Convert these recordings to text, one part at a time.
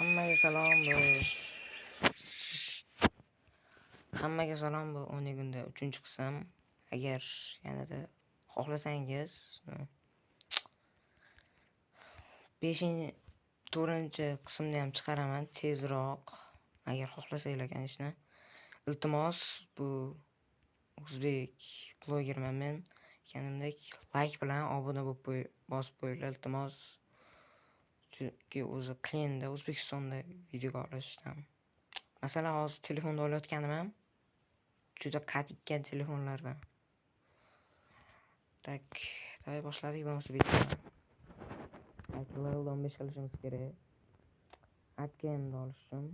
Hammaga salom bu. Hammaga salom bu 10 kunda 3-qism. Agar yanada xohlasangiz 4-qismni ham chiqaraman tezroq. Agar xohlasanglar kanishni. Iltimos bu o'zbek blogerman men. Ekanimdek like bilan obuna bo'lib bosib qo'yinglar iltimos. Chunki o'zi qiyinda O'zbekistonda video olishdan. Masalan, hozir telefonda olayotganim ham juda qadikkan telefonlardan. Tak, davay boshladik bo'lmasa videoni. Level 15 qilishimiz kerak. Adgamni olish uchun.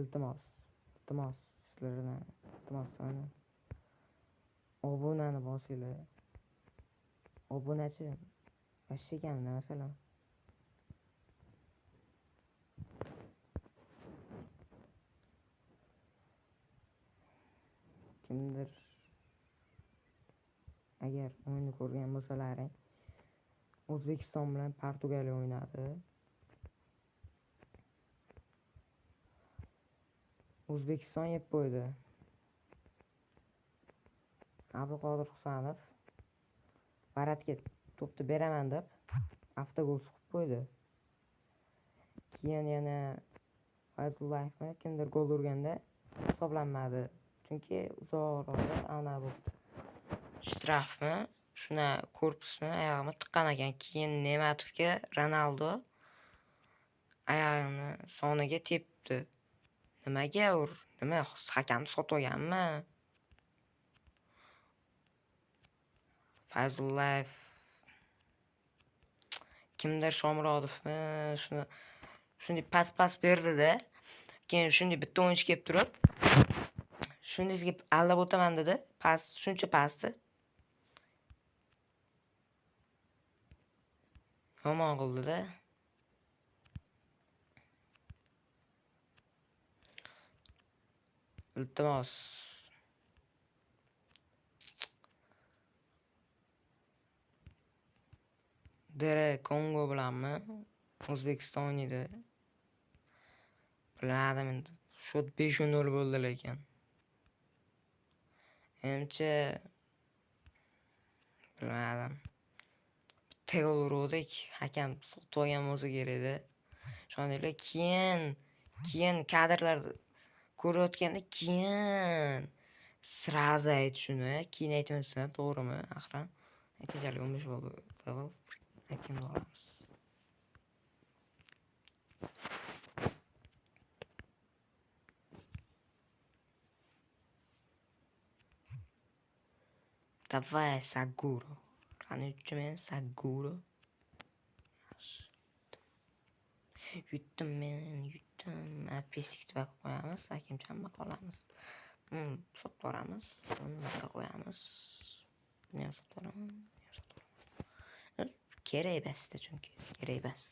Iltimos sizlardan obunani bosinglar. Obunachi yosh ekanman masalan. Kimdir agar o'yinni ko'rgan bo'lsalaring, O'zbekiston bilan Portugaliya o'ynadi. O'zbekiston yeb qo'ydi. Abduqodir Husanov Baratga to'pni beraman deb avtogol suqib qo'ydi. Keyin yana Fayzullayevga kimdir gol urganda hisoblanmadi. Chunki uzoqroqda ana bu shtrafmi, shuna korpusni oyog'imga tiqqan ekan. Keyin Nematovga Ronaldo oyog'ini soniga tepdi. Nimaga ur? Nima hakam sotganmi? Fayzullayev kimdir Shomurodovmi shunday pas berdi-da. Keyin shunday bitta o'yinchi kelib turib, shundayga aldab o'taman dedi. Pas shuncha pasdi. Yomon qildi-da. Iltimos Dere Kongo bilanmi O'zbekiston edi. Bilmadim endi. Shot 5-0 bo'ldi lekin. Menimcha bilmadim. Bitta gol urdik, hakam sotgan bo'lsa kerak-da. Shuningdek keyin kadrlar ko'rayotganda keyin srazi ayt shuni, keyin aytmasdan to'g'rimi? Axir aytajalik 15 bo'ldi. Level kimni olamiz? Давай, Saguro. Qani men Saguro. Yutdim. Pesik deb qo'yamiz, hakimchan qolamiz. Sotib olamiz. Buni qo'yamiz. Buni ham sotib olaman. Kerak emasda chunki, kerak emas.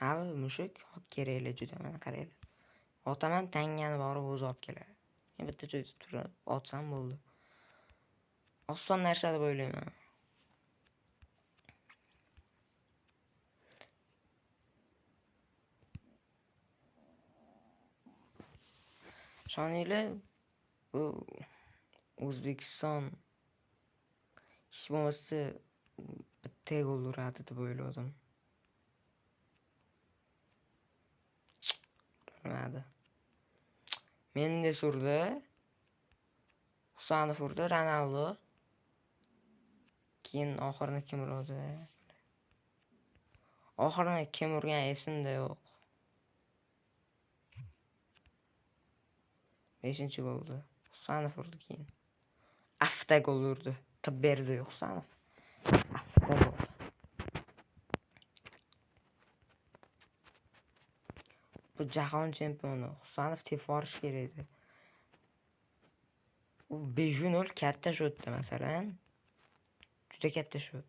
Mana bu mushuk kerakli juda mana qaranglar. Otaman tangani borib o'zi olib keladi. Men bitta joyda turib otsam bo'ldi. Oson narsa deb o'ylayman. Shoninglar bu O'zbekiston hech bo'lmasa bitta gol uradi deb o'yladim. Bilmadi. Mendes urdi. Husanov urdi, Ronaldo. Keyin oxirini kim urdi? Oxirini kim urgan esimda yo'q. 5-golda Husanov urdi keyin. Avtogol urdi. Berdi Husanov. Avtogol. Bu jahon chempioni Husanov teforish kerak edi. U 5-0 katta shotda masalan. Juda katta shot.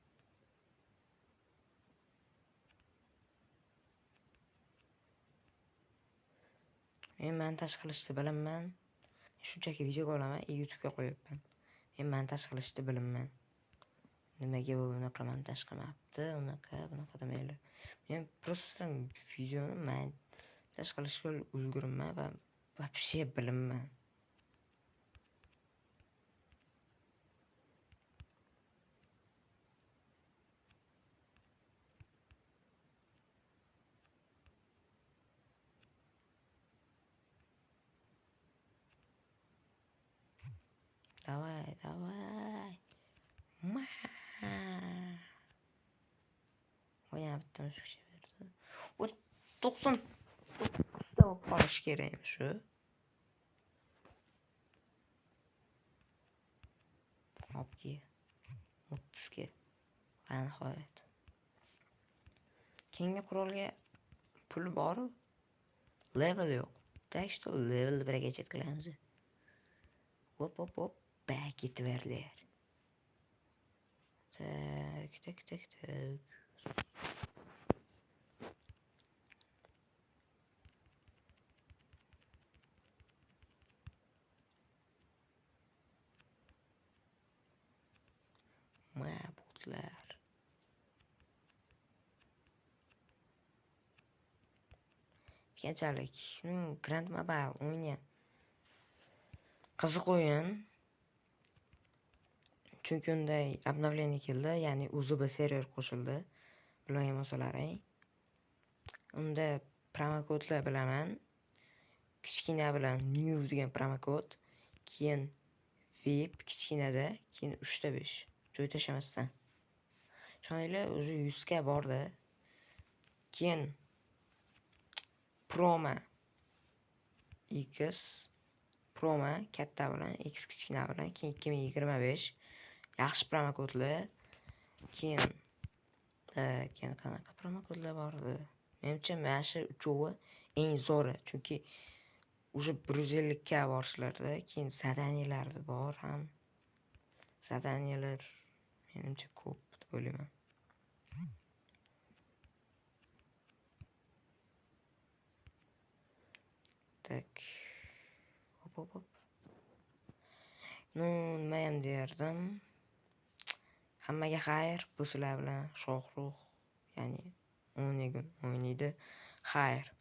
Men montaj qilishni bilaman. Shunchaki video olaman, YouTube'ga qo'yibman. Men montaj qilishni bilaman. Nimaga bu unaqa montaj qilmabdi, bunaqa demaylar. Men просто videoni montaj qilishga ulgurman va вообще bilaman. Давай. Yana bitta mushuk berdi. O 99 da qolish kerakmi shu? Obki 30 ga. Va nihoyat. Keyingi qurolga pul bor, level yo'q. Так что level 1ga chetkilamiz. Hop, back etverler. Tak. Mabutlar. Kechalik. Grand Mobile o'ynagan. Qiziq o'yin. Chunki unday обновление keldi, ya'ni UZB server qo'shildi. Bilmagan bo'lsalaring. Unda promokodlar bilaman. Kichkina bilan new degan promokod, keyin VIP kichkinada, keyin 3/5 joy tashamasdan. Shuningdek, o'zi 100 ga bordi. Keyin Promo X Promo katta bilan X kichkina bilan, keyin 2025 yaxshi promokodlar. Keyin qanaqa promokodlar bordi? Menimcha mana shu uchovi eng zo'ri, chunki уже 150 ga borishlarda, keyin zadaniyalar bor ham. Zadaniyalar menimcha ko'p deb o'ylayman. Tak. Hop. Nima ham derdim? Hammaga xayr, bu sizlar bilan Shohrux, ya'ni o'ynagan o'ynaydi. Xayr.